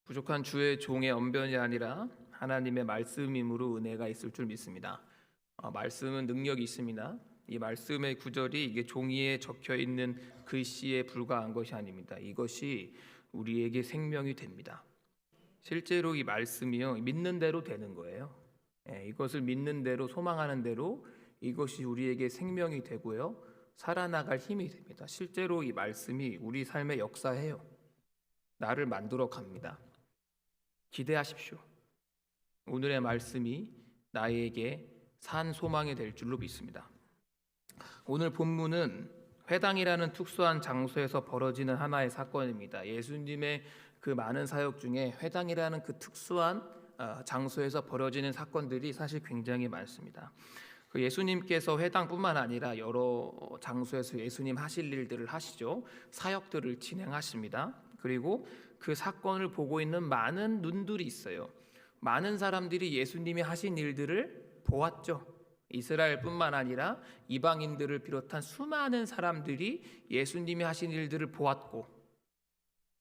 부족한 주의 종의 언변이 아니라 하나님의 말씀이므로 은혜가 있을 줄 믿습니다. 말씀은 능력이 있습니다. 이 말씀의 구절이 이게 종이에 적혀 있는 글씨에 불과한 것이 아닙니다. 이것이 우리에게 생명이 됩니다. 실제로 이 말씀이요, 믿는 대로 되는 거예요. 이것을 믿는 대로, 소망하는 대로 이것이 우리에게 생명이 되고요, 살아나갈 힘이 됩니다. 실제로 이 말씀이 우리 삶에 역사해요. 나를 만들어 갑니다. 기대하십시오. 오늘의 말씀이 나에게 산 소망이 될 줄로 믿습니다. 오늘 본문은 회당이라는 특수한 장소에서 벌어지는 하나의 사건입니다. 예수님의 그 많은 사역 중에 회당이라는 그 특수한 장소에서 벌어지는 사건들이 사실 굉장히 많습니다. 그 예수님께서 회당뿐만 아니라 여러 장소에서 예수님 하실 일들을 하시죠. 사역들을 진행하십니다. 그리고 그 사건을 보고 있는 많은 눈들이 있어요. 많은 사람들이 예수님이 하신 일들을 보았죠. 이스라엘뿐만 아니라 이방인들을 비롯한 수많은 사람들이 예수님이 하신 일들을 보았고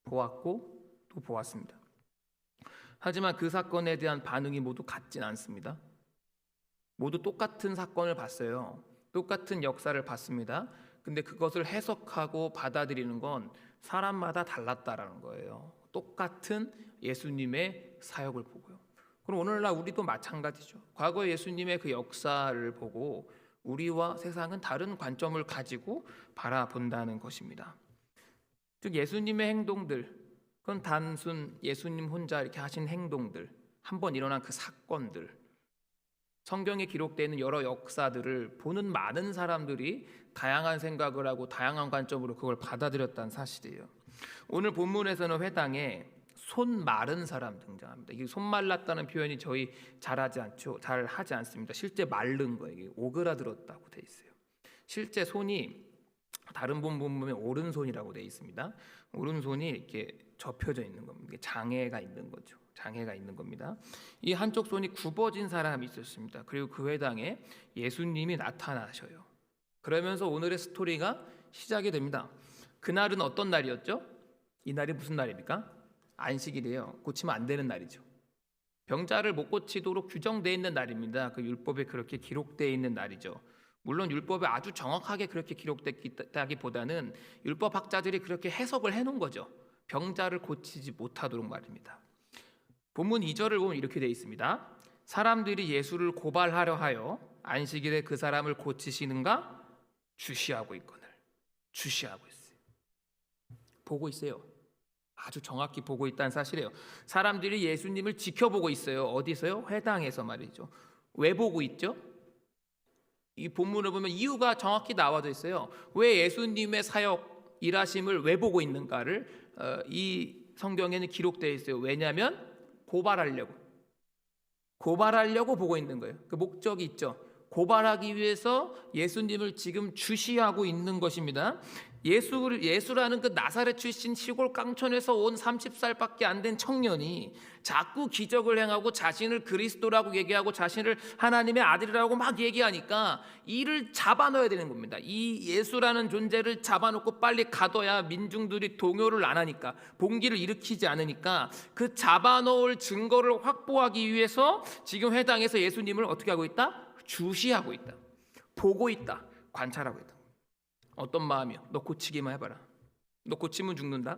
또 보았습니다. 하지만 그 사건에 대한 반응이 모두 같진 않습니다. 모두 똑같은 사건을 봤어요. 똑같은 역사를 봤습니다. 근데 그것을 해석하고 받아들이는 건 사람마다 달랐다라는 거예요. 똑같은 예수님의 사역을 보고요. 그럼 오늘날 우리도 마찬가지죠. 과거 예수님의 그 역사를 보고 우리와 세상은 다른 관점을 가지고 바라본다는 것입니다. 즉 예수님의 행동들, 그건 단순 예수님 혼자 이렇게 하신 행동들, 한번 일어난 그 사건들, 성경에 기록되어 있는 여러 역사들을 보는 많은 사람들이 다양한 생각을 하고 다양한 관점으로 그걸 받아들였다는 사실이에요. 오늘 본문에서는 회당에 손 마른 사람 등장합니다. 이게 손 말랐다는 표현이 저희 잘 하지 않습니다. 실제 마른 거예요. 이게 오그라들었다고 돼 있어요. 실제 손이 다른 본문에 오른손이라고 돼 있습니다. 오른손이 이렇게 접혀져 있는 겁니다. 장애가 있는 거죠. 장애가 있는 겁니다. 이 한쪽 손이 굽어진 사람이 있었습니다. 그리고 그 회당에 예수님이 나타나셔요. 그러면서 오늘의 스토리가 시작이 됩니다. 그날은 어떤 날이었죠? 이 날이 무슨 날입니까? 안식일이에요. 고치면 안 되는 날이죠. 병자를 못 고치도록 규정되어 있는 날입니다. 그 율법에 그렇게 기록되어 있는 날이죠. 물론 율법에 아주 정확하게 그렇게 기록됐다기보다는 율법학자들이 그렇게 해석을 해놓은 거죠. 병자를 고치지 못하도록 말입니다. 본문 2절을 보면 이렇게 되어 있습니다. 사람들이 예수를 고발하려 하여 안식일에 그 사람을 고치시는가 주시하고 있거늘. 주시하고 있어요. 보고 있어요. 아주 정확히 보고 있다는 사실이에요. 사람들이 예수님을 지켜보고 있어요. 어디서요? 회당에서 말이죠. 왜 보고 있죠? 이 본문을 보면 이유가 정확히 나와져 있어요. 왜 예수님의 사역 일하심을 왜 보고 있는가를 이 성경에는 기록되어 있어요. 왜냐하면 고발하려고 보고 있는 거예요. 그 목적이 있죠. 고발하기 위해서 예수님을 지금 주시하고 있는 것입니다. 예수라는 그 나사렛 출신 시골 깡촌에서 온 30살밖에 안 된 청년이 자꾸 기적을 행하고 자신을 그리스도라고 얘기하고 자신을 하나님의 아들이라고 막 얘기하니까 이를 잡아넣어야 되는 겁니다. 이 예수라는 존재를 잡아놓고 빨리 가둬야 민중들이 동요를 안 하니까, 봉기를 일으키지 않으니까 그 잡아놓을 증거를 확보하기 위해서 지금 회당에서 예수님을 어떻게 하고 있다? 주시하고 있다. 보고 있다. 관찰하고 있다. 어떤 마음이요? 너 고치기만 해봐라. 너 고치면 죽는다.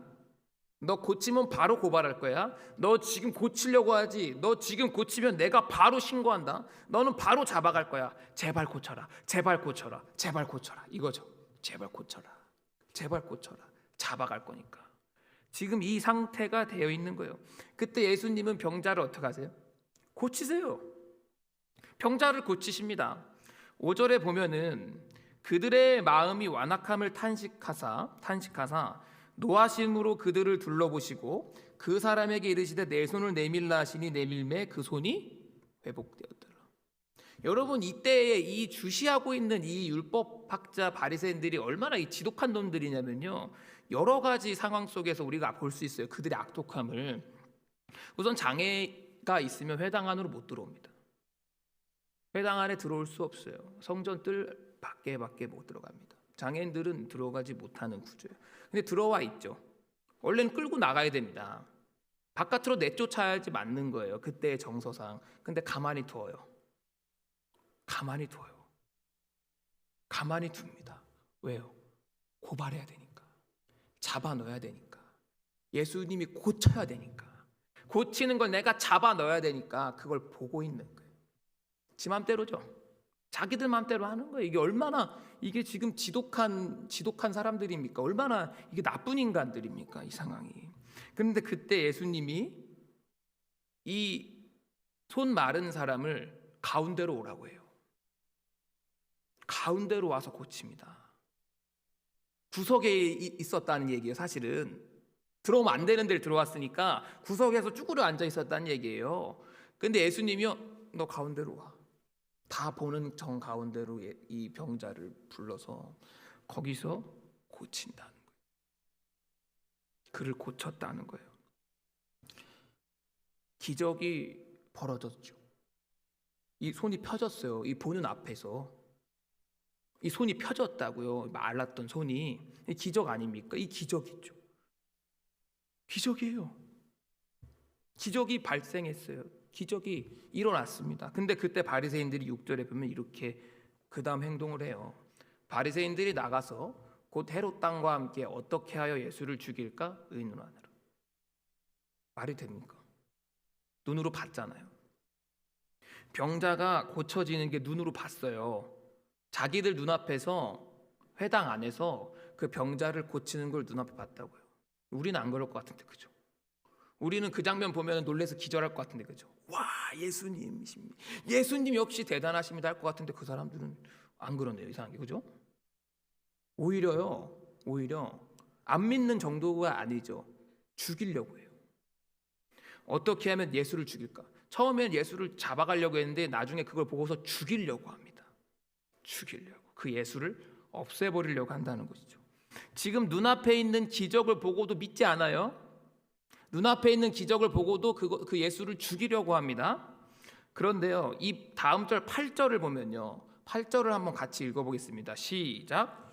너 고치면 바로 고발할 거야. 너 지금 고치려고 하지. 너 지금 고치면 내가 바로 신고한다. 너는 바로 잡아갈 거야. 제발 고쳐라. 제발 고쳐라. 제발 고쳐라. 이거죠. 제발 고쳐라. 제발 고쳐라. 잡아갈 거니까. 지금 이 상태가 되어 있는 거예요. 그때 예수님은 병자를 어떻게 하세요? 고치세요. 병자를 고치십니다. 5절에 보면은 그들의 마음이 완악함을 탄식하사 노하심으로 그들을 둘러보시고 그 사람에게 이르시되 내 손을 내밀라 하시니 내밀매 그 손이 회복되었더라. 여러분, 이때에 이 주시하고 있는 이 율법학자 바리새인들이 얼마나 이 지독한 놈들이냐면요, 여러 가지 상황 속에서 우리가 볼 수 있어요. 그들의 악독함을. 우선 장애가 있으면 회당 안으로 못 들어옵니다. 회당 안에 들어올 수 없어요. 성전 뜰 밖에 못 들어갑니다. 장애인들은 들어가지 못하는 구조예요. 근데 들어와 있죠. 원래는 끌고 나가야 됩니다. 바깥으로 내쫓아야지 맞는 거예요. 그때의 정서상. 근데 가만히 둬요. 가만히 둬요. 가만히 둡니다. 왜요? 고발해야 되니까. 잡아넣어야 되니까. 예수님이 고쳐야 되니까. 고치는 걸 내가 잡아넣어야 되니까 그걸 보고 있는 거예요. 지 맘대로죠. 자기들 맘대로 하는 거예요. 이게 얼마나 이게 지금 지독한 사람들입니까? 얼마나 이게 나쁜 인간들입니까? 이 상황이. 그런데 그때 예수님이 이 손 마른 사람을 가운데로 오라고 해요. 가운데로 와서 고칩니다. 구석에 있었다는 얘기예요. 사실은 들어오면 안 되는 데를 들어왔으니까 구석에서 쭈그려 앉아 있었다는 얘기예요. 근데 예수님이요, 너 가운데로 와. 다 보는 정 가운데로 이 병자를 불러서 거기서 고친다는 거예요. 그를 고쳤다는 거예요. 기적이 벌어졌죠. 이 손이 펴졌어요. 이 보는 앞에서 이 손이 펴졌다고요. 말랐던 손이. 이 기적 아닙니까? 이 기적이죠. 기적이에요. 기적이 발생했어요. 기적이 일어났습니다. 근데 그때 바리새인들이 6절에 보면 이렇게 그 다음 행동을 해요. 바리새인들이 나가서 곧 헤롯 땅과 함께 어떻게 하여 예수를 죽일까 의논하느라. 말이 됩니까? 눈으로 봤잖아요. 병자가 고쳐지는 게 눈으로 봤어요. 자기들 눈앞에서 회당 안에서 그 병자를 고치는 걸 눈앞에 봤다고요. 우리는 안 그럴 것 같은데, 그죠? 우리는 그 장면 보면 놀라서 기절할 것 같은데, 그죠? 와, 예수님 역시 대단하십니다 할 것 같은데 그 사람들은 안 그러네요. 이상하게, 그죠? 오히려 안 믿는 정도가 아니죠. 죽이려고 해요. 어떻게 하면 예수를 죽일까? 처음엔 예수를 잡아가려고 했는데 나중에 그걸 보고서 죽이려고 합니다. 죽이려고. 그 예수를 없애버리려고 한다는 것이죠. 지금 눈앞에 있는 기적을 보고도 믿지 않아요. 눈앞에 있는 기적을 보고도 그 예수를 죽이려고 합니다. 그런데요, 이 다음 절 8절을 보면요, 8절을 한번 같이 읽어보겠습니다. 시작.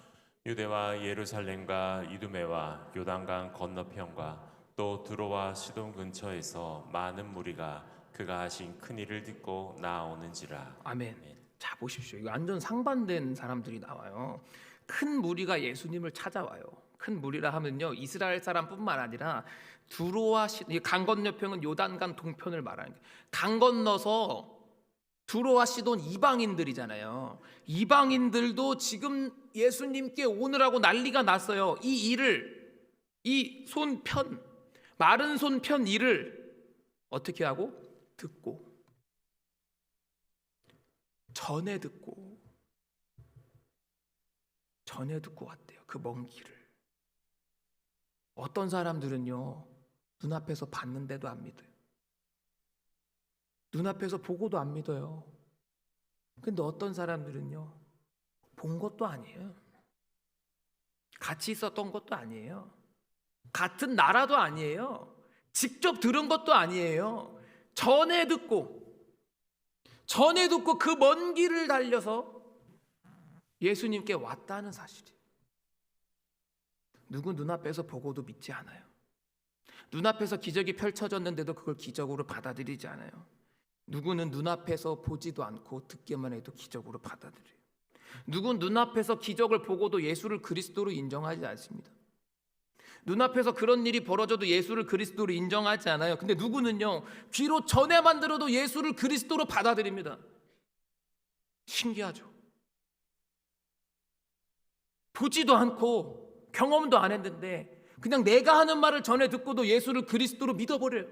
유대와 예루살렘과 이두메와 요단강 건너편과 또 두로와 시돈 근처에서 많은 무리가 그가 하신 큰 일을 듣고 나오는지라. 아멘. 자, 보십시오. 이거 완전 상반된 사람들이 나와요. 큰 무리가 예수님을 찾아와요. 큰 무리라 하면요, 이스라엘 사람뿐만 아니라 두로와 강 건너편은 요단강 동편을 말하는 거예요. 강 건너서 두로와 시돈 이방인들이잖아요. 이방인들도 지금 예수님께 오느라고 난리가 났어요. 이 일을, 이 마른 손 편 일을 어떻게 하고? 듣고, 전에 듣고 왔대요. 그 먼 길을. 어떤 사람들은요, 눈앞에서 봤는데도 안 믿어요. 눈앞에서 보고도 안 믿어요. 근데 어떤 사람들은요, 본 것도 아니에요. 같이 있었던 것도 아니에요. 같은 나라도 아니에요. 직접 들은 것도 아니에요. 전에 듣고 그 먼 길을 달려서 예수님께 왔다는 사실이에요. 누구 눈앞에서 보고도 믿지 않아요. 눈앞에서 기적이 펼쳐졌는데도 그걸 기적으로 받아들이지 않아요. 누구는 눈앞에서 보지도 않고 듣기만 해도 기적으로 받아들여요. 누군 눈앞에서 기적을 보고도 예수를 그리스도로 인정하지 않습니다. 눈앞에서 그런 일이 벌어져도 예수를 그리스도로 인정하지 않아요. 근데 누구는요, 귀로 전에만 들어도 예수를 그리스도로 받아들입니다. 신기하죠. 보지도 않고 경험도 안 했는데 그냥 내가 하는 말을 전해 듣고도 예수를 그리스도로 믿어버려요.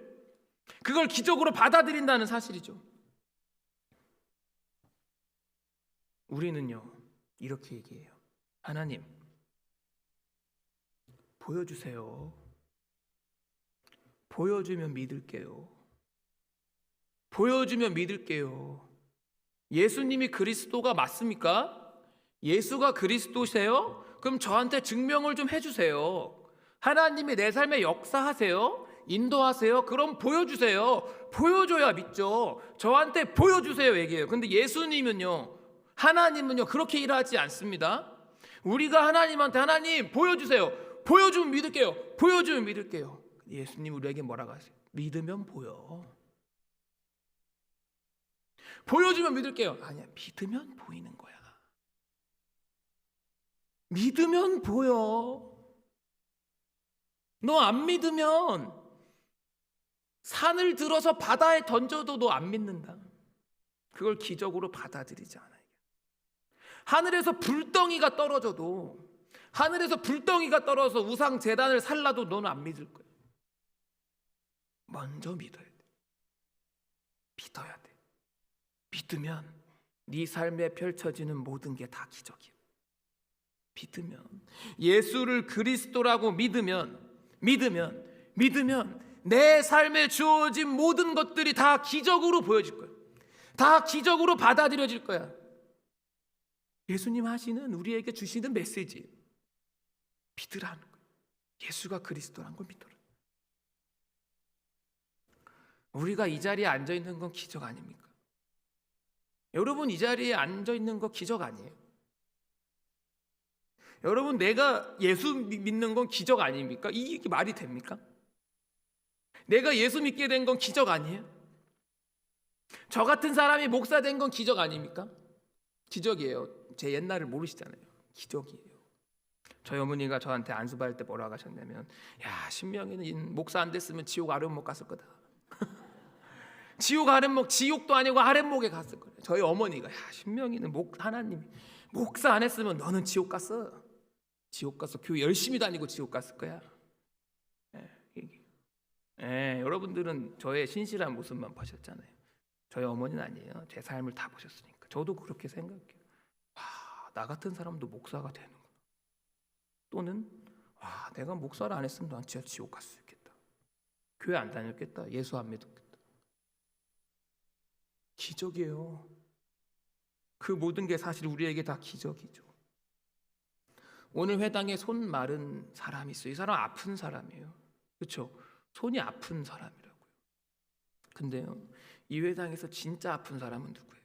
그걸 기적으로 받아들인다는 사실이죠. 우리는요, 이렇게 얘기해요. 하나님, 보여주세요. 보여주면 믿을게요. 보여주면 믿을게요. 예수님이 그리스도가 맞습니까? 예수가 그리스도세요? 그럼 저한테 증명을 좀 해주세요. 하나님이 내 삶에 역사하세요. 인도하세요. 그럼 보여주세요. 보여줘야 믿죠. 저한테 보여주세요 얘기해요. 근데 예수님은요, 하나님은요, 그렇게 일하지 않습니다. 우리가 하나님한테 하나님 보여주세요. 보여주면 믿을게요. 보여주면 믿을게요. 예수님 우리에게 뭐라고 하세요? 믿으면 보여. 보여주면 믿을게요. 아니야, 믿으면 보이는 거야. 믿으면 보여. 너 안 믿으면 산을 들어서 바다에 던져도 너 안 믿는다. 그걸 기적으로 받아들이지 않아요. 하늘에서 불덩이가 떨어져도, 하늘에서 불덩이가 떨어져서 우상 제단을 살라도 너는 안 믿을 거야. 먼저 믿어야 돼. 믿어야 돼. 믿으면 네 삶에 펼쳐지는 모든 게 다 기적이야. 믿으면, 예수를 그리스도라고 믿으면 내 삶에 주어진 모든 것들이 다 기적으로 보여질 거야. 다 기적으로 받아들여질 거야. 예수님 하시는, 우리에게 주시는 메시지, 믿으라는 거야. 예수가 그리스도라는 걸 믿어라. 우리가 이 자리에 앉아 있는 건 기적 아닙니까? 여러분, 이 자리에 앉아 있는 거 기적 아니에요? 여러분, 내가 예수 믿는 건 기적 아닙니까? 이게 말이 됩니까? 내가 예수 믿게 된 건 기적 아니에요? 저 같은 사람이 목사 된 건 기적 아닙니까? 기적이에요. 제 옛날을 모르시잖아요. 기적이에요. 저희 어머니가 저한테 안수받을 때 뭐라고 하셨냐면, 야, 신명이는 목사 안 됐으면 지옥 아랫목 갔을 거다. 지옥 아랫목, 지옥도 아니고 아랫목에 갔을 거예요. 저희 어머니가, 야, 신명이는 하나님이 목사 안 했으면 너는 지옥 갔어. 지옥 갔어. 교회 열심히 다니고 지옥 갔을 거야. 여러분들은 저의 신실한 모습만 보셨잖아요. 저희 어머니는 아니에요. 제 삶을 다 보셨으니까. 저도 그렇게 생각해요. 와, 나 같은 사람도 목사가 되는구나. 또는 와, 내가 목사를 안 했으면 난 진짜 지옥 갔을 수 있겠다. 교회 안 다녔겠다. 예수 안 믿었겠다. 기적이에요. 그 모든 게 사실 우리에게 다 기적이죠. 오늘 회당에 손 마른 사람이 있어요. 이 사람 아픈 사람이에요. 그렇죠? 손이 아픈 사람이라고요. 근데요, 이 회당에서 진짜 아픈 사람은 누구예요?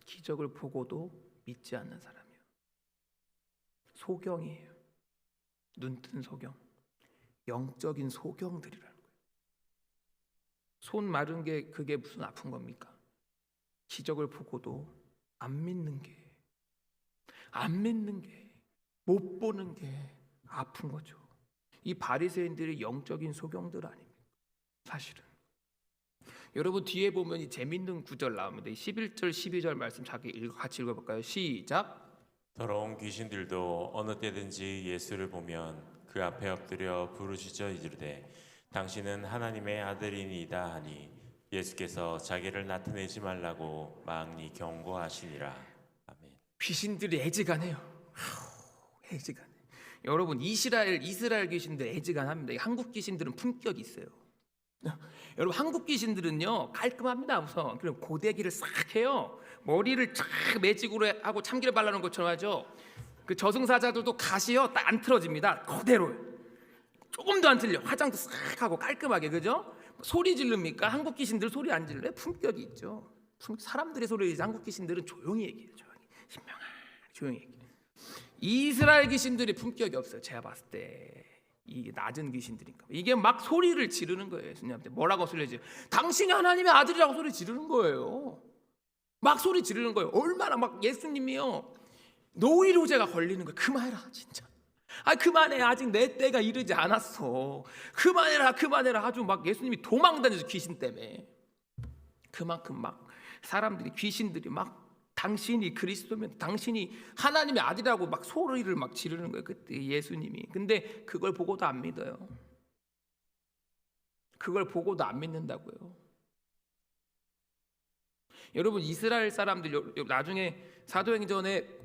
기적을 보고도 믿지 않는 사람이에요. 소경이에요. 눈뜬 소경. 영적인 소경들이라는 거예요. 손 마른 게 그게 무슨 아픈 겁니까? 기적을 보고도 안 믿는 게, 못 보는 게 아픈 거죠. 이 바리새인들이 영적인 소경들 아닙니까? 사실은. 여러분, 뒤에 보면 이 재밌는 구절 나옵니다. 11절 12절 말씀 같이 읽어볼까요? 시작. 더러운 귀신들도 어느 때든지 예수를 보면 그 앞에 엎드려 부르짖어 이르되 당신은 하나님의 아들이니이다 하니 예수께서 자기를 나타내지 말라고 많이 경고하시니라. 아멘. 귀신들이 애지간해요. 애지간해. 여러분, 이스라엘 귀신들 애지간합니다. 한국 귀신들은 품격이 있어요. 여러분, 한국 귀신들은요 깔끔합니다. 우선 그럼 고데기를 싹 해요. 머리를 쫙 매직으로 하고 참기름 발라놓은 것처럼 하죠. 그 저승사자들도 가시요 딱 안 틀어집니다. 그대로 조금도 안 틀려. 화장도 싹 하고 깔끔하게, 그죠? 소리 지릅니까? 한국 귀신들 소리 안 질러요? 품격이 있죠. 사람들의 소리지. 한국 귀신들은 조용히 얘기해요. 신명아, 조용히 얘기해요. 이스라엘 귀신들이 품격이 없어요. 제가 봤을 때 이게 낮은 귀신들인가. 이게 막 소리를 지르는 거예요. 예수님한테 뭐라고 소리 지르죠? 당신이 하나님의 아들이라고 소리 지르는 거예요. 막 소리 지르는 거예요. 얼마나 막 예수님이요 노이로제가 걸리는 거예요. 그만해라 진짜. 그만해. 아직 내 때가 이르지 않았어. 그만해라. 아주 막 예수님이 도망다니죠. 귀신 때문에. 그만큼 막 사람들이, 귀신들이 막 당신이 그리스도면, 당신이 하나님의 아들이라고 막 소리를 막 지르는 거예요. 그때 예수님이. 근데 그걸 보고도 안 믿어요. 그걸 보고도 안 믿는다고요. 여러분, 이스라엘 사람들 나중에 사도행전에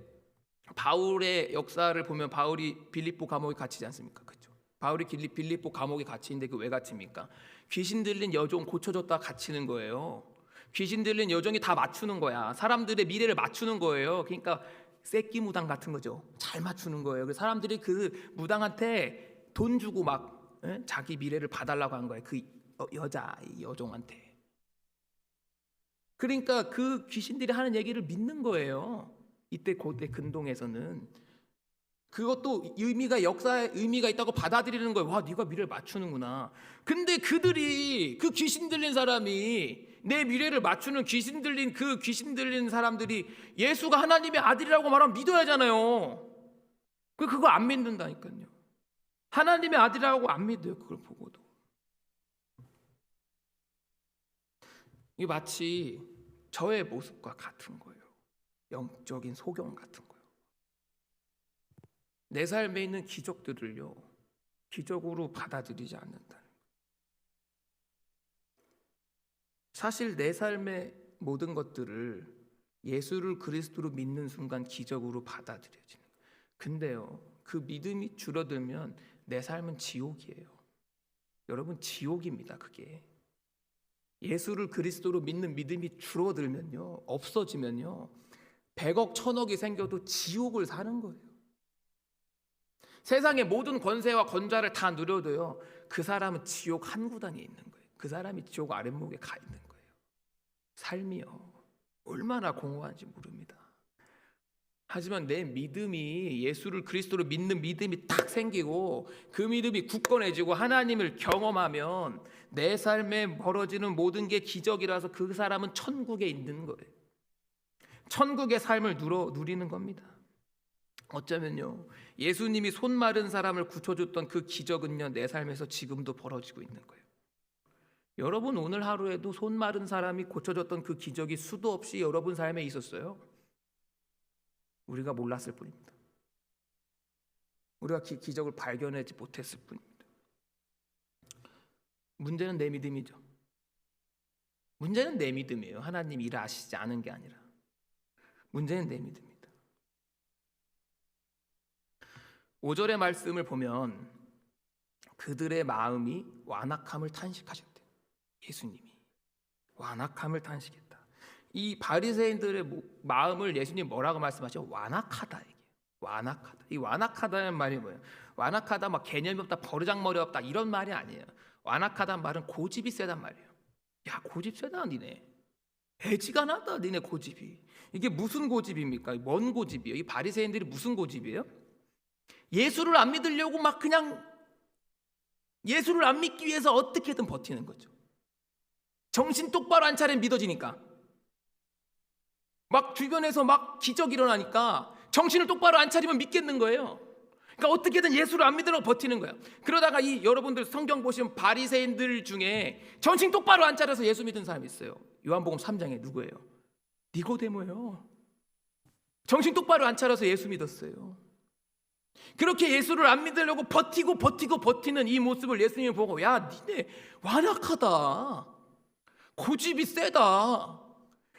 바울의 역사를 보면 바울이 빌립보 감옥에 갇히지 않습니까? 그렇죠? 바울이 빌립보 감옥에 갇히는데 그 왜 갇힙니까? 귀신 들린 여종 고쳐줬다 갇히는 거예요. 귀신 들린 여종이 다 맞추는 거야. 사람들의 미래를 맞추는 거예요. 그러니까 새끼 무당 같은 거죠. 잘 맞추는 거예요. 그래서 사람들이 그 무당한테 돈 주고 막 자기 미래를 봐달라고 한 거예요. 그 여종한테. 그러니까 그 귀신들이 하는 얘기를 믿는 거예요. 이때 고대 근동에서는 그것도 역사에 의미가 있다고 받아들이는 거예요. 와, 네가 미래를 맞추는구나. 근데 그들이, 그 귀신 들린 사람이, 내 미래를 맞추는 귀신 들린 사람들이 예수가 하나님의 아들이라고 말하면 믿어야 하잖아요. 그거 안 믿는다니까요. 하나님의 아들이라고 안 믿어요. 그걸 보고도. 이 마치 저의 모습과 같은 거예요. 영적인 소경 같은 거예요. 내 삶에 있는 기적들을요, 기적으로 받아들이지 않는다는 거예요. 사실 내 삶의 모든 것들을 예수를 그리스도로 믿는 순간 기적으로 받아들여지는 거예요. 근데요, 그 믿음이 줄어들면 내 삶은 지옥이에요. 여러분, 지옥입니다. 그게 예수를 그리스도로 믿는 믿음이 줄어들면요, 없어지면요, 100억 1000억이 생겨도 지옥을 사는 거예요. 세상의 모든 권세와 권좌를 다 누려도요, 그 사람은 지옥 한 구단에 있는 거예요. 그 사람이 지옥 아랫목에 가 있는 거예요. 삶이요, 얼마나 공허한지 모릅니다. 하지만 내 믿음이, 예수를 그리스도로 믿는 믿음이 딱 생기고 그 믿음이 굳건해지고 하나님을 경험하면 내 삶에 벌어지는 모든 게 기적이라서 그 사람은 천국에 있는 거예요. 천국의 삶을 누리는 겁니다. 어쩌면요, 예수님이 손 마른 사람을 고쳐줬던 그 기적은요, 내 삶에서 지금도 벌어지고 있는 거예요. 여러분, 오늘 하루에도 손 마른 사람이 고쳐줬던 그 기적이 수도 없이 여러분 삶에 있었어요. 우리가 몰랐을 뿐입니다. 우리가 기적을 발견하지 못했을 뿐입니다. 문제는 내 믿음이죠. 문제는 내 믿음이에요. 하나님 일을 아시지 않은 게 아니라 문제는 내 믿음입니다. 5절의 말씀을 보면 그들의 마음이 완악함을 탄식하셨대요. 예수님이 완악함을 탄식했다. 이 바리새인들의 마음을 예수님 뭐라고 말씀하셔? 완악하다. 이게 완악하다. 이 완악하다는 말이 뭐예요? 완악하다, 막 개념이 없다, 버르장머리 없다, 이런 말이 아니에요. 완악하다는 말은 고집이 세단 말이에요. 야, 고집 세다 니네. 애지가 나다 니네 고집이. 이게 무슨 고집입니까? 뭔 고집이에요? 이 바리새인들이 무슨 고집이에요? 예수를 안 믿으려고 막 그냥 예수를 안 믿기 위해서 어떻게든 버티는 거죠. 정신 똑바로 안 차리면 믿어지니까. 막 주변에서 막 기적 일어나니까 정신을 똑바로 안 차리면 믿겠는 거예요. 그러니까 어떻게든 예수를 안 믿으려고 버티는 거예요. 그러다가 이 여러분들 성경 보시면 바리새인들 중에 정신 똑바로 안 차려서 예수 믿은 사람이 있어요. 요한복음 3장에 누구예요? 니고데모예요. 정신 똑바로 안 차려서 예수 믿었어요. 그렇게 예수를 안 믿으려고 버티는 이 모습을 예수님이 보고, 야, 니네 완악하다, 고집이 세다,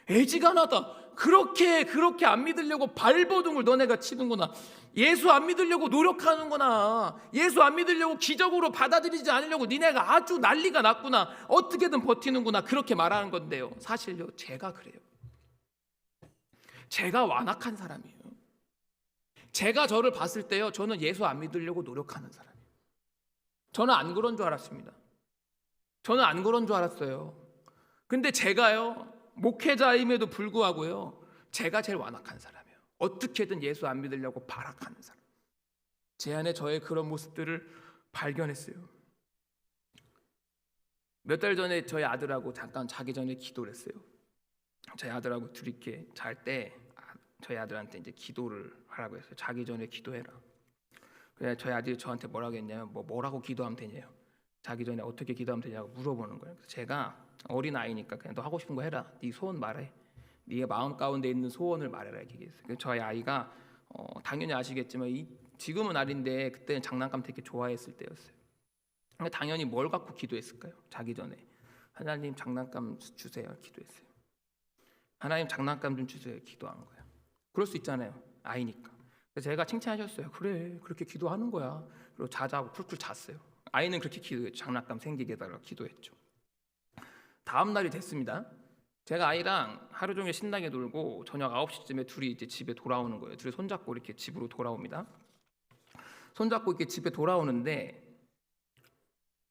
애지간하다, 그렇게 안 믿으려고 발버둥을 너네가 치는구나, 예수 안 믿으려고 노력하는구나, 예수 안 믿으려고 기적으로 받아들이지 않으려고 니네가 아주 난리가 났구나, 어떻게든 버티는구나, 그렇게 말하는 건데요, 사실요, 제가 그래요. 제가 완악한 사람이에요. 제가 저를 봤을 때요, 저는 예수 안 믿으려고 노력하는 사람이에요. 저는 안 그런 줄 알았습니다. 저는 안 그런 줄 알았어요. 근데 제가요, 목회자임에도 불구하고요, 제가 제일 완악한 사람이에요. 어떻게든 예수 안 믿으려고 발악하는 사람. 제 안에 저의 그런 모습들을 발견했어요. 몇 달 전에 저희 아들하고 잠깐 자기 전에 기도를 했어요. 저희 아들하고 둘이 이렇게 잘 때 저희 아들한테 이제 기도를 하라고 했어요. 자기 전에 기도해라. 그래, 저희 아들이 저한테 뭐라고 했냐면, 뭐라고 기도하면 되냐요. 자기 전에 어떻게 기도하면 되냐고 물어보는 거예요. 그래서 제가 어린 아이니까 그냥 너 하고 싶은 거 해라. 네 소원 말해. 네가 마음 가운데 있는 소원을 말해라 이렇게 얘기했어요. 그래서 저희 아이가 당연히 아시겠지만 지금은 아닌데 그때는 장난감 되게 좋아했을 때였어요. 당연히 뭘 갖고 기도했을까요? 자기 전에 하나님 장난감 주세요 기도했어요. 하나님 장난감 좀 주세요 기도한 거예요. 그럴 수 있잖아요, 아이니까. 그래서 제가 칭찬하셨어요. 그래, 그렇게 기도하는 거야. 그리고 자자고 쿨쿨 잤어요. 아이는 그렇게 기도했죠. 장난감 생기게 해달라고 기도했죠. 다음 날이 됐습니다. 제가 아이랑 하루 종일 신나게 놀고 저녁 9시쯤에 둘이 이제 집에 돌아오는 거예요. 둘이 손잡고 이렇게 집으로 돌아옵니다. 손잡고 이렇게 집에 돌아오는데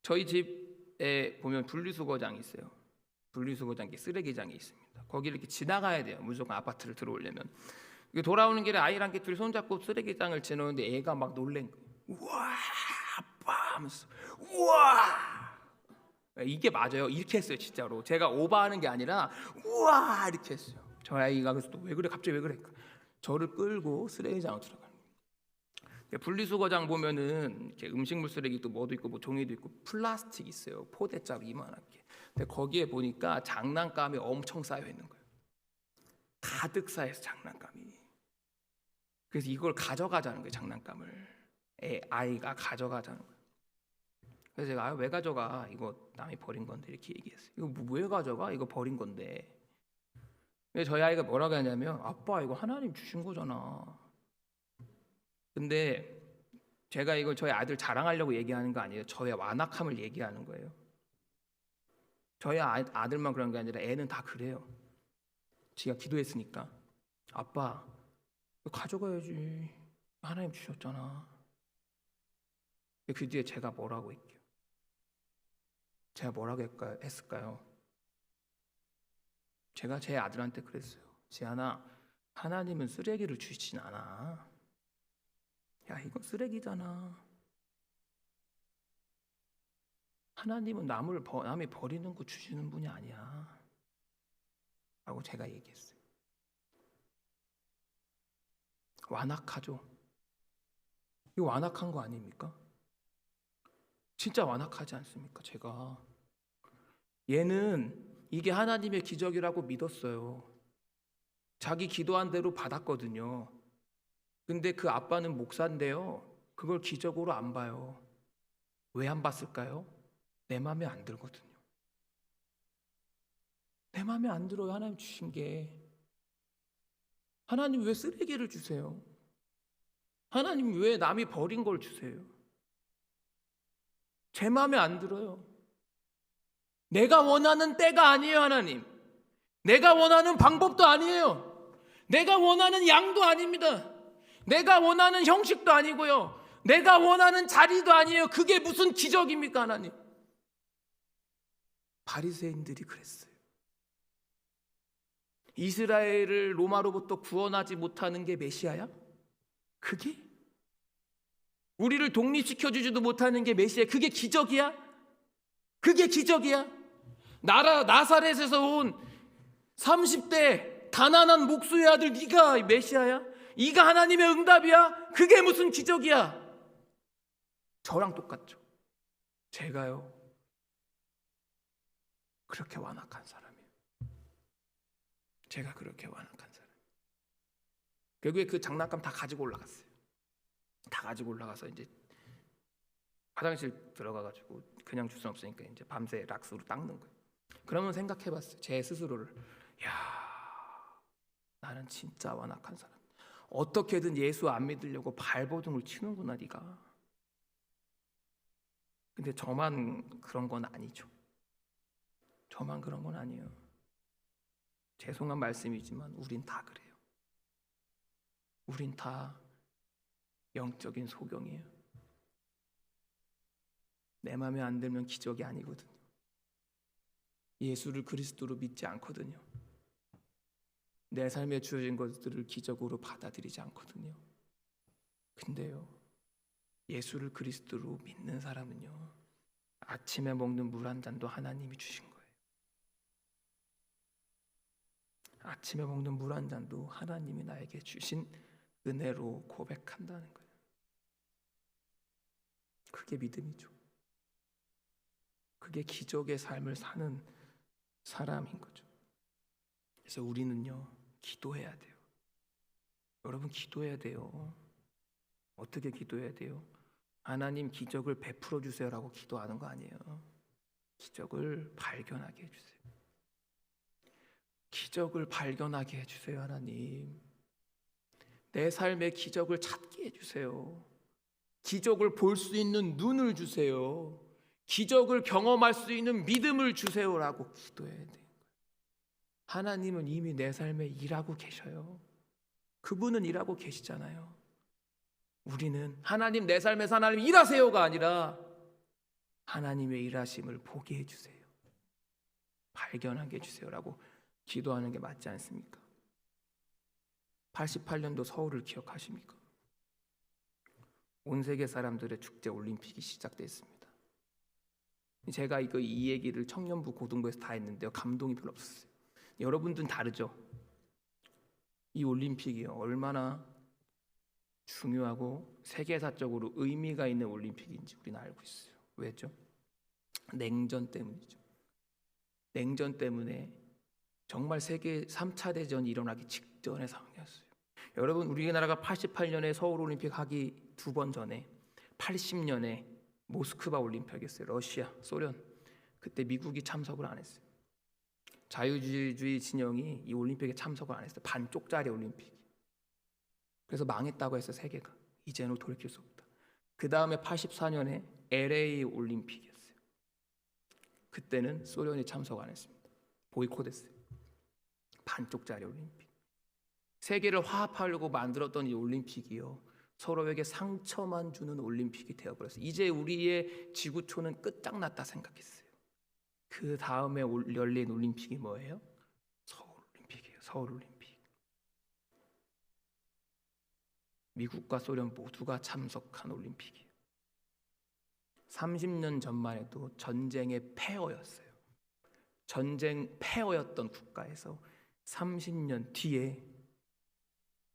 저희 집에 보면 분리수거장이 있어요. 분리수거장, 쓰레기장이 있습니다. 거기 이렇게 지나가야 돼요. 무조건 아파트를 들어오려면. 돌아오는 길에 아이랑 둘이 손잡고 쓰레기장을 지나오는데 애가 막 놀란 거예요. 우와 아빠 하면서 우와, 이게 맞아요. 이렇게 했어요. 진짜로 제가 오버하는 게 아니라 우와 이렇게 했어요. 저 아이가 그래서 또 왜 그래 갑자기 왜 그래, 저를 끌고 쓰레기장으로 들어가는 거예요. 분리수거장 보면은 이렇게 음식물 쓰레기도 뭐도 있고 뭐 종이도 있고 플라스틱 있어요. 포대자루 이만하게. 근데 거기에 보니까 장난감이 엄청 쌓여 있는 거예요. 가득 쌓여서 장난감이. 그래서 이걸 가져가자는 거예요. 장난감을 아이가 가져가자는 거예요. 그래서 제가 왜 가져가? 이거 남이 버린 건데 이렇게 얘기했어요. 이거 왜 가져가? 이거 버린 건데. 근데 저희 아이가 뭐라고 하냐면 아빠 이거 하나님 주신 거잖아. 근데 제가 이걸 저희 아들 자랑하려고 얘기하는 거 아니에요. 저의 완악함을 얘기하는 거예요. 저희 아들만 그런 게 아니라 애는 다 그래요. 지가 기도했으니까 아빠 이거 가져가야지. 하나님 주셨잖아. 그 뒤에 제가 뭐라고 했게요? 제가 뭐라고 했을까요? 제가 제 아들한테 그랬어요. 지안아, 하나님은 쓰레기를 주시진 않아. 야, 이거 쓰레기잖아. 하나님은 남이 버리는 거 주시는 분이 아니야 라고 제가 얘기했어요. 완악하죠. 이거 완악한 거 아닙니까? 진짜 완악하지 않습니까? 제가 얘는 이게 하나님의 기적이라고 믿었어요. 자기 기도한 대로 받았거든요. 근데 그 아빠는 목사인데요, 그걸 기적으로 안 봐요. 왜 안 봤을까요? 내 마음에 안 들거든요. 내 마음에 안 들어요. 하나님 주신 게. 하나님 왜 쓰레기를 주세요? 하나님 왜 남이 버린 걸 주세요? 제 마음에 안 들어요. 내가 원하는 때가 아니에요. 하나님, 내가 원하는 방법도 아니에요. 내가 원하는 양도 아닙니다. 내가 원하는 형식도 아니고요. 내가 원하는 자리도 아니에요. 그게 무슨 기적입니까? 하나님. 바리새인들이 그랬어요. 이스라엘을 로마로부터 구원하지 못하는 게 메시아야? 그게? 우리를 독립시켜주지도 못하는 게 메시아? 그게 기적이야? 그게 기적이야? 나사렛에서 온 30대 가난한 목수의 아들 네가 메시아야? 이가 하나님의 응답이야? 그게 무슨 기적이야? 저랑 똑같죠. 제가요 그렇게 완악한 사람이에요. 제가 그렇게 완악한 사람. 결국에 그 장난감 다 가지고 올라갔어요. 다 가지고 올라가서 이제 화장실 들어가가지고 그냥 줄 수는 없으니까 이제 밤새 락스로 닦는 거예요. 그러면 생각해봤어요. 제 스스로를. 야, 나는 진짜 완악한 사람. 어떻게든 예수 안 믿으려고 발버둥을 치는구나 네가. 근데 저만 그런 건 아니죠. 저만 그런 건 아니에요. 죄송한 말씀이지만 우린 다 그래요. 우린 다 영적인 소경이에요. 내 마음에 안 들면 기적이 아니거든요. 예수를 그리스도로 믿지 않거든요. 내 삶에 주어진 것들을 기적으로 받아들이지 않거든요. 근데요, 예수를 그리스도로 믿는 사람은요, 아침에 먹는 물 한 잔도 하나님이 주신 거예요. 아침에 먹는 물 한 잔도 하나님이 나에게 주신 은혜로 고백한다는 거예요. 그게 믿음이죠. 그게 기적의 삶을 사는 사람인 거죠. 그래서 우리는요, 기도해야 돼요. 여러분, 기도해야 돼요. 어떻게 기도해야 돼요? 하나님 기적을 베풀어 주세요라고 기도하는 거 아니에요. 기적을 발견하게 해주세요. 기적을 발견하게 해주세요. 하나님, 내 삶의 기적을 찾게 해주세요. 기적을 볼 수 있는 눈을 주세요. 기적을 경험할 수 있는 믿음을 주세요라고 기도해야 돼요. 하나님은 이미 내 삶에 일하고 계셔요. 그분은 일하고 계시잖아요. 우리는 하나님 내 삶에서 하나님 일하세요가 아니라 하나님의 일하심을 보게 해주세요, 발견하게 해주세요라고 기도하는 게 맞지 않습니까? 88년도 서울을 기억하십니까? 온 세계 사람들의 축제 올림픽이 시작됐습니다. 제가 이 얘기를 청년부 고등부에서 다 했는데요, 감동이 별로 없었어요. 여러분들은 다르죠? 이 올림픽이 얼마나 중요하고 세계사적으로 의미가 있는 올림픽인지 우리는 알고 있어요. 왜죠? 냉전 때문이죠. 냉전 때문에 정말 세계 3차 대전이 일어나기 직전의 상황이었어요. 여러분, 우리나라가 88년에 서울올림픽 하기 2번 전에 80년에 모스크바 올림픽이었어요. 러시아, 소련. 그때 미국이 참석을 안 했어요. 자유주의 진영이 이 올림픽에 참석을 안 했어요. 반쪽짜리 올림픽. 그래서 망했다고 했어요. 세계가. 이제는 돌이킬 수 없다. 그 다음에 84년에 LA 올림픽이었어요. 그때는 소련이 참석 안 했습니다. 보이콧했어요. 반쪽짜리 올림픽. 세계를 화합하려고 만들었던 이 올림픽이요, 서로에게 상처만 주는 올림픽이 되어버렸어요. 이제 우리의 지구촌은 끝장났다 생각했어요. 그 다음에 열린 올림픽이 뭐예요? 서울올림픽이에요. 서울올림픽. 미국과 소련 모두가 참석한 올림픽이에요. 30년 전만 해도 전쟁의 폐허였어요. 전쟁 폐허였던 국가에서 30년 뒤에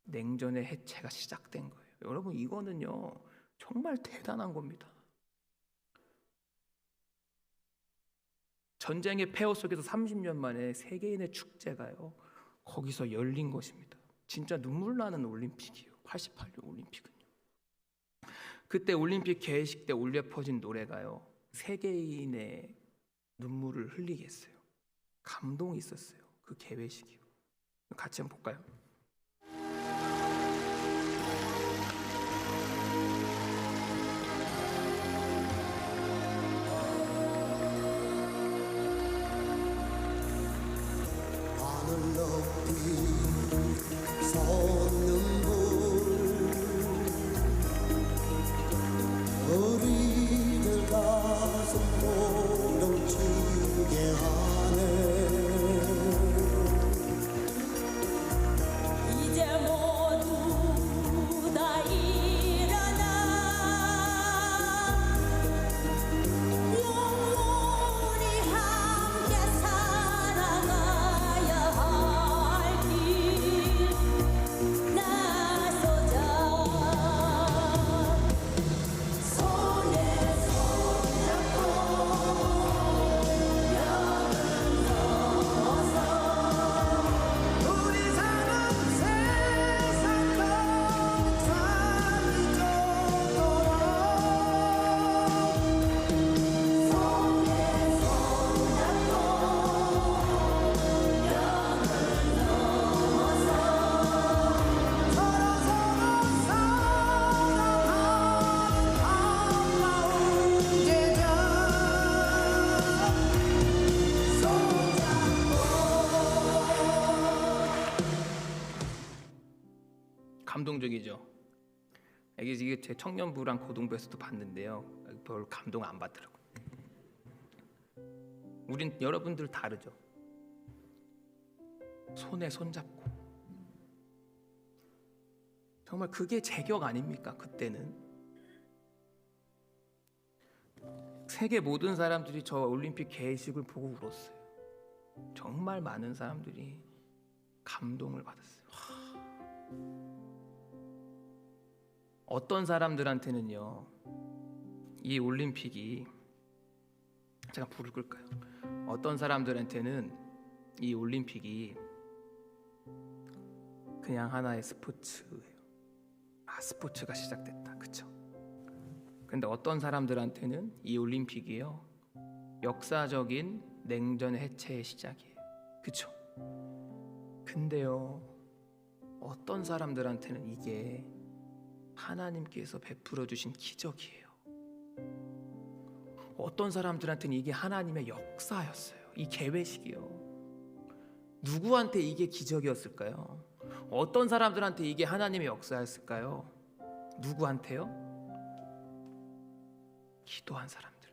냉전의 해체가 시작된 거예요. 여러분, 이거는요 정말 대단한 겁니다. 전쟁의 폐허 속에서 30년 만에 세계인의 축제가요 거기서 열린 것입니다. 진짜 눈물 나는 올림픽이에요. 88년 올림픽은요. 그때 올림픽 개회식 때 울려 퍼진 노래가요 세계인의 눈물을 흘리게 했어요. 감동이 있었어요. 그 개회식이요. 같이 한번 볼까요? 하늘 높이 솟는 불 우리들 가슴 모렁치게 하네. 이제 모두 다 일어나 영원히 함께 살아가야 할 길 나서자. 손에 손잡고 벽을 넘어서 우리 사는 세상 감사히 좋도록 손에 손잡고 서로 사랑하는 아름다운 제자 감동적이죠. 이게 제 청년부랑 고등부에서도 봤는데요, 별 감동 안 받더라고요. 우린 여러분들 다르죠. 손에 손잡고 정말 그게 제격 아닙니까? 그때는 세계 모든 사람들이 저 올림픽 개회식을 보고 울었어요. 정말 많은 사람들이 감동을 받았어요. 어떤 사람들한테는요 이 올림픽이, 제가 불을 끌까요? 어떤 사람들한테는 이 올림픽이 그냥 하나의 스포츠예요. 스포츠가 시작됐다, 그쵸? 근데 어떤 사람들한테는 이 올림픽이요 역사적인 냉전 해체의 시작이에요, 그쵸? 근데요 어떤 사람들한테는 이게 하나님께서 베풀어 주신 기적이에요. 어떤 사람들한테는 이게 하나님의 역사였어요. 이 개회식이요. 누구한테 이게 기적이었을까요? 어떤 사람들한테 이게 하나님의 역사였을까요? 누구한테요? 기도한 사람들.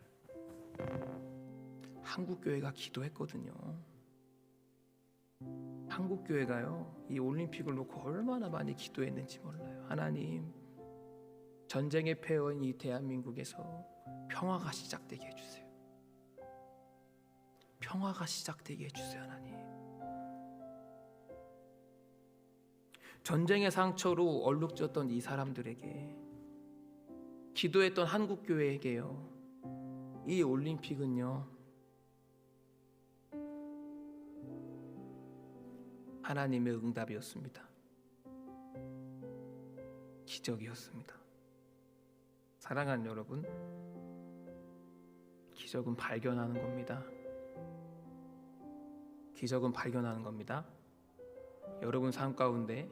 한국교회가 기도했거든요. 한국 교회가요, 이 올림픽을 놓고 얼마나 많이 기도했는지 몰라요. 하나님, 전쟁의 폐허인 이 대한민국에서 평화가 시작되게 해주세요. 평화가 시작되게 해주세요, 하나님. 전쟁의 상처로 얼룩졌던 이 사람들에게, 기도했던 한국 교회에게요, 이 올림픽은요, 하나님의 응답이었습니다. 기적이었습니다. 사랑하는 여러분, 기적은 발견하는 겁니다. 기적은 발견하는 겁니다. 여러분 삶 가운데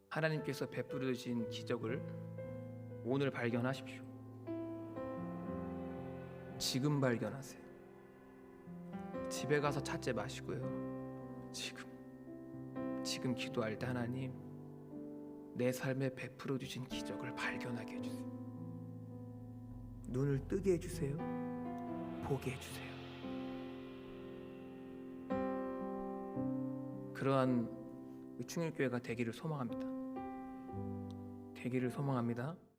하나님께서 베풀어 주신 기적을 오늘 발견하십시오. 지금 발견하세요. 집에 가서 찾지 마시고요. 지금 기도할 때 하나님, 내 삶에 베풀어 주신 기적을 발견하게 해주세요. 눈을 뜨게 해주세요. 보게 해주세요. 그러한 충일교회가 되기를 소망합니다. 되기를 소망합니다.